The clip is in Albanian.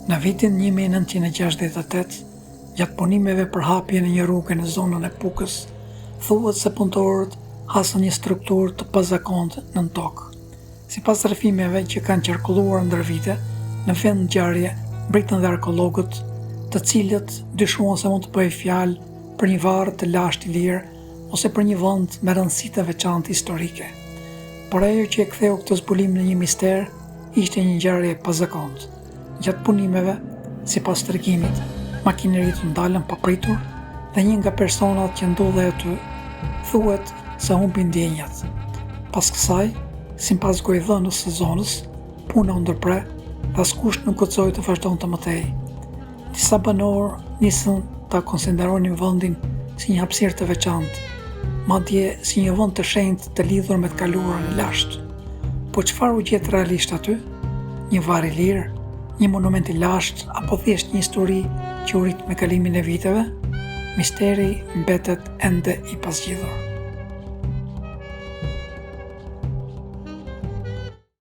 Në vitin 1968, gjatë punimeve për hapje në një rrugë në zonën e Pukës, thuhet se punëtorët hasën një strukturë të pazakontë nën tokë. Sipas rrëfimeve që kanë qarkulluar ndër vite, në vend ngjarje mbritën dhe arkeologët, të cilët dyshuan se mund të bëhej fjalë për një varr të lashtë i lirë ose për një vend me rëndësi të veçantë historike. Por ajo që e ktheu këtë zbulim në një mister ishte një ngjarje e pazakontë. Gjatë punimeve, sipas tregimit, makineritë ndalën papritur dhe një nga personat që ndodhej aty thuhet se humbi ndjenjat. Pas kësaj, sipas gojdhënës së zonës, puna u ndërpre dhe askush nuk guxoi të vazhdonte mëtej. Disa banorë nisën ta konsideronin vendin si një hapësirë të veçantë, madje si një vend të shenjtë të lidhur me të kaluarën e lashtë. Po çfarë u gjet realisht aty? Një varr i lirë, një monument i lashtë apo thjesht një histori që u rit me kalimin e viteve? Misteri mbetet ende i pasgjidhur.